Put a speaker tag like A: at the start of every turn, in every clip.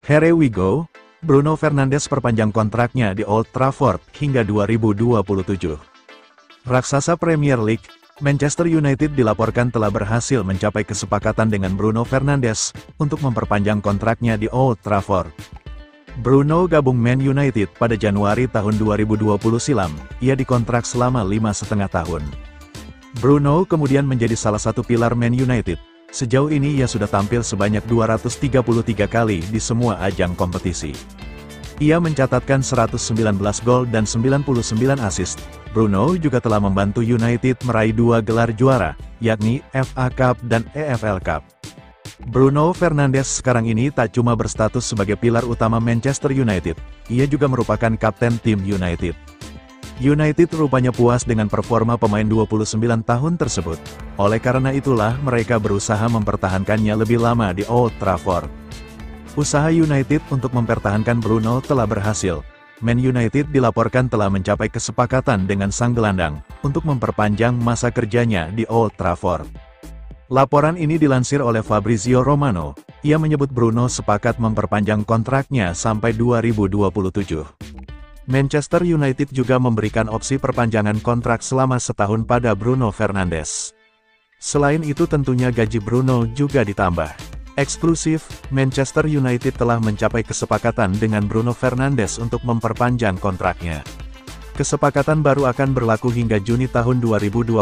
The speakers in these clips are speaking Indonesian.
A: Here we go, Bruno Fernandes perpanjang kontraknya di Old Trafford hingga 2027. Raksasa Premier League, Manchester United dilaporkan telah berhasil mencapai kesepakatan dengan Bruno Fernandes untuk memperpanjang kontraknya di Old Trafford. Bruno gabung Man United pada Januari tahun 2020 silam, ia dikontrak selama 5,5 tahun. Bruno kemudian menjadi salah satu pilar Man United. Sejauh ini ia sudah tampil sebanyak 233 kali di semua ajang kompetisi. Ia mencatatkan 119 gol dan 99 assist. Bruno juga telah membantu United meraih 2 gelar juara, yakni FA Cup dan EFL Cup. Bruno Fernandes sekarang ini tak cuma berstatus sebagai pilar utama Manchester United, ia juga merupakan kapten tim United. United rupanya puas dengan performa pemain 29 tahun tersebut. Oleh karena itulah mereka berusaha mempertahankannya lebih lama di Old Trafford. Usaha United untuk mempertahankan Bruno telah berhasil. Man United dilaporkan telah mencapai kesepakatan dengan sang gelandang untuk memperpanjang masa kerjanya di Old Trafford. Laporan ini dilansir oleh Fabrizio Romano. Ia menyebut Bruno sepakat memperpanjang kontraknya sampai 2027. Manchester United juga memberikan opsi perpanjangan kontrak selama setahun pada Bruno Fernandes. Selain itu tentunya gaji Bruno juga ditambah. Eksklusif, Manchester United telah mencapai kesepakatan dengan Bruno Fernandes untuk memperpanjang kontraknya. Kesepakatan baru akan berlaku hingga Juni tahun 2027,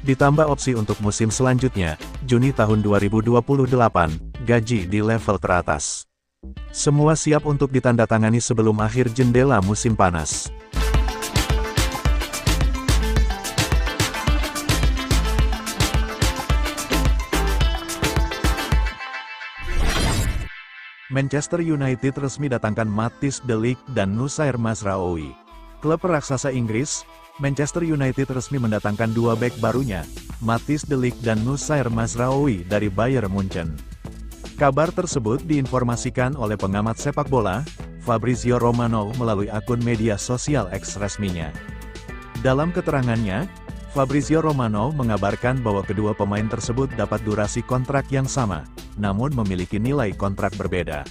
A: ditambah opsi untuk musim selanjutnya, Juni tahun 2028, gaji di level teratas. Semua siap untuk ditandatangani sebelum akhir jendela musim panas. Manchester United resmi datangkan Matthijs de Ligt dan Noussair Mazraoui. Klub raksasa Inggris, Manchester United resmi mendatangkan dua bek barunya, Matthijs de Ligt dan Noussair Mazraoui dari Bayern Munchen. Kabar tersebut diinformasikan oleh pengamat sepak bola, Fabrizio Romano melalui akun media sosial X resminya. Dalam keterangannya, Fabrizio Romano mengabarkan bahwa kedua pemain tersebut dapat durasi kontrak yang sama, namun memiliki nilai kontrak berbeda.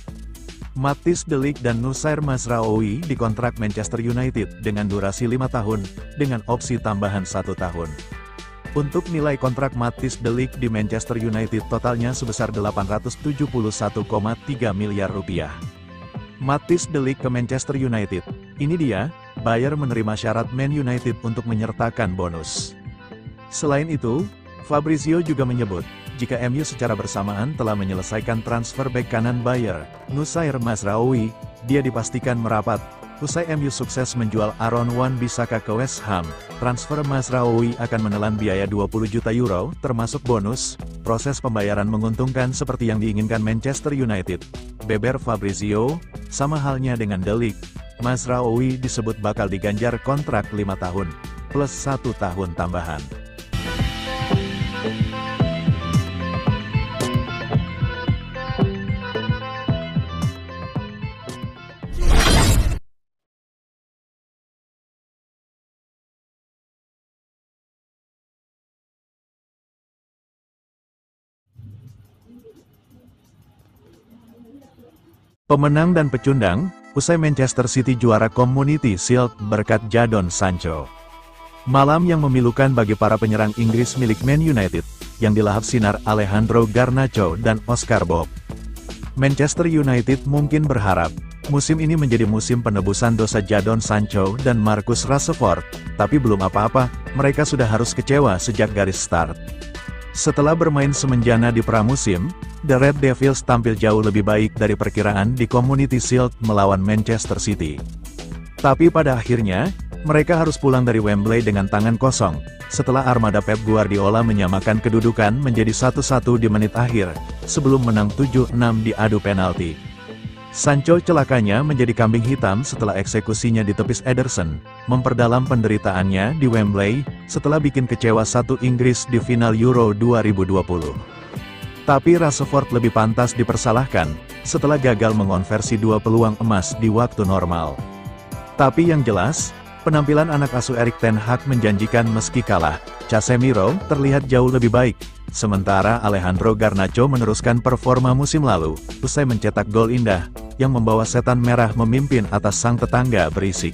A: Matthijs de Ligt dan Noussair Mazraoui dikontrak Manchester United dengan durasi 5 tahun, dengan opsi tambahan 1 tahun. Untuk nilai kontrak Matthijs de Ligt di Manchester United totalnya sebesar 871,3 miliar rupiah. Matthijs de Ligt ke Manchester United. Ini dia, Bayern menerima syarat Man United untuk menyertakan bonus. Selain itu, Fabrizio juga menyebut, jika MU secara bersamaan telah menyelesaikan transfer bek kanan Bayern, Noussair Mazraoui, dia dipastikan merapat. Usai MU sukses menjual Aaron Wan-Bissaka ke West Ham, transfer Mazraoui akan menelan biaya 20 juta euro, termasuk bonus. Proses pembayaran menguntungkan seperti yang diinginkan Manchester United. Beber Fabrizio, sama halnya dengan de Ligt, Mazraoui disebut bakal diganjar kontrak 5 tahun, plus 1 tahun tambahan. Pemenang dan pecundang, usai Manchester City juara Community Shield berkat Jadon Sancho. Malam yang memilukan bagi para penyerang Inggris milik Man United, yang dilahap sinar Alejandro Garnacho dan Oscar Bob. Manchester United mungkin berharap, musim ini menjadi musim penebusan dosa Jadon Sancho dan Marcus Rashford, tapi belum apa-apa, mereka sudah harus kecewa sejak garis start. Setelah bermain semenjana di pramusim, The Red Devils tampil jauh lebih baik dari perkiraan di Community Shield melawan Manchester City. Tapi pada akhirnya, mereka harus pulang dari Wembley dengan tangan kosong, setelah armada Pep Guardiola menyamakan kedudukan menjadi 1-1 di menit akhir, sebelum menang 7-6 di adu penalti. Sancho celakanya menjadi kambing hitam setelah eksekusinya ditepis Ederson, memperdalam penderitaannya di Wembley, setelah bikin kecewa satu Inggris di final Euro 2020. Tapi Rashford lebih pantas dipersalahkan, setelah gagal mengonversi 2 peluang emas di waktu normal. Tapi yang jelas, penampilan anak asuh Erik ten Hag menjanjikan meski kalah. Casemiro terlihat jauh lebih baik. Sementara Alejandro Garnacho meneruskan performa musim lalu, usai mencetak gol indah, yang membawa setan merah memimpin atas sang tetangga berisik.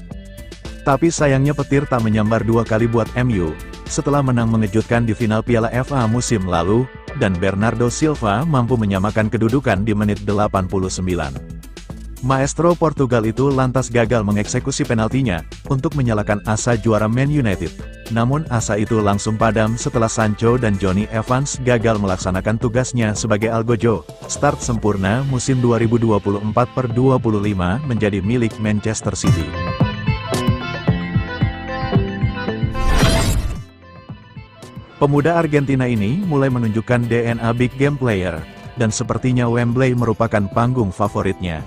A: Tapi sayangnya petir tak menyambar dua kali buat MU, setelah menang mengejutkan di final Piala FA musim lalu, dan Bernardo Silva mampu menyamakan kedudukan di menit 89. Maestro Portugal itu lantas gagal mengeksekusi penaltinya, untuk menyalakan asa juara Man United. Namun asa itu langsung padam setelah Sancho dan Jonny Evans gagal melaksanakan tugasnya sebagai algojo. Start sempurna musim 2024/25 menjadi milik Manchester City. Pemuda Argentina ini mulai menunjukkan DNA big game player, dan sepertinya Wembley merupakan panggung favoritnya.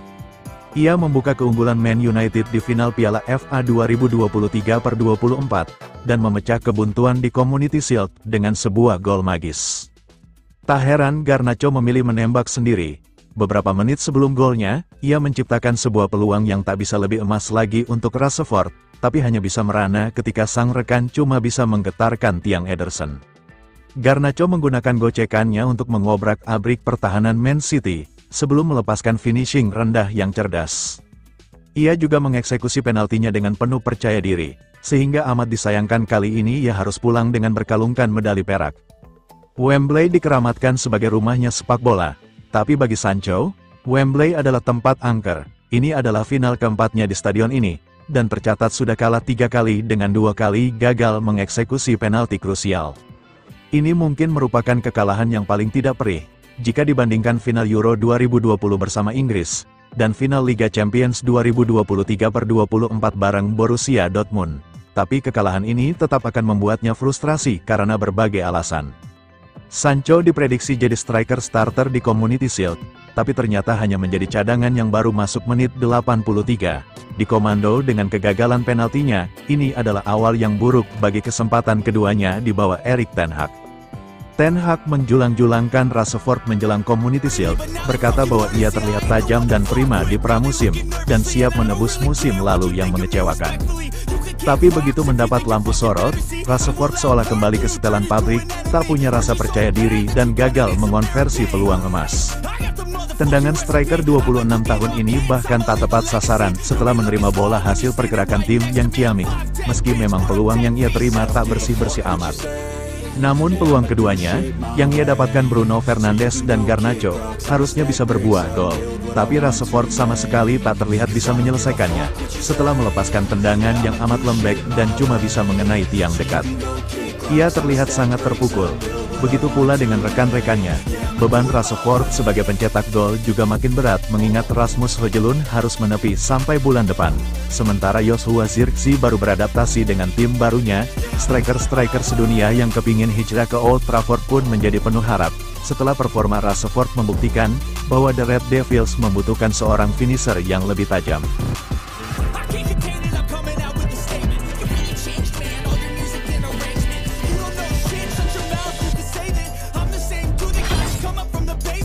A: Ia membuka keunggulan Man United di final Piala FA 2023/24, dan memecah kebuntuan di Community Shield dengan sebuah gol magis. Tak heran Garnacho memilih menembak sendiri. Beberapa menit sebelum golnya, ia menciptakan sebuah peluang yang tak bisa lebih emas lagi untuk Rashford, tapi hanya bisa merana ketika sang rekan cuma bisa menggetarkan tiang Ederson. Garnacho menggunakan gocekannya untuk mengobrak-abrik pertahanan Man City, sebelum melepaskan finishing rendah yang cerdas. Ia juga mengeksekusi penaltinya dengan penuh percaya diri, sehingga amat disayangkan kali ini ia harus pulang dengan berkalungkan medali perak. Wembley dikeramatkan sebagai rumahnya sepak bola, tapi bagi Sancho, Wembley adalah tempat angker. Ini adalah final keempatnya di stadion ini, dan tercatat sudah kalah 3 kali dengan 2 kali gagal mengeksekusi penalti krusial. Ini mungkin merupakan kekalahan yang paling tidak perih, jika dibandingkan final Euro 2020 bersama Inggris, dan final Liga Champions 2023/24 bareng Borussia Dortmund. Tapi kekalahan ini tetap akan membuatnya frustrasi karena berbagai alasan. Sancho diprediksi jadi striker starter di Community Shield, tapi ternyata hanya menjadi cadangan yang baru masuk menit 83. Di komando dengan kegagalan penaltinya, ini adalah awal yang buruk bagi kesempatan keduanya di bawah Erik ten Hag. Ten Hag menjulang-julangkan Rashford menjelang Community Shield, berkata bahwa ia terlihat tajam dan prima di pramusim, dan siap menebus musim lalu yang mengecewakan. Tapi begitu mendapat lampu sorot, Rashford seolah kembali ke setelan pabrik, tak punya rasa percaya diri dan gagal mengonversi peluang emas. Tendangan striker 26 tahun ini bahkan tak tepat sasaran setelah menerima bola hasil pergerakan tim yang ciamik, meski memang peluang yang ia terima tak bersih-bersih amat. Namun peluang keduanya, yang ia dapatkan Bruno Fernandes dan Garnacho, harusnya bisa berbuah gol. Tapi Rashford sama sekali tak terlihat bisa menyelesaikannya, setelah melepaskan tendangan yang amat lembek dan cuma bisa mengenai tiang dekat. Ia terlihat sangat terpukul. Begitu pula dengan rekan-rekannya. Beban Rashford sebagai pencetak gol juga makin berat mengingat Rasmus Højlund harus menepi sampai bulan depan. Sementara Joshua Zirkzee baru beradaptasi dengan tim barunya, striker-striker sedunia yang kepingin hijrah ke Old Trafford pun menjadi penuh harap, setelah performa Rashford membuktikan bahwa The Red Devils membutuhkan seorang finisher yang lebih tajam.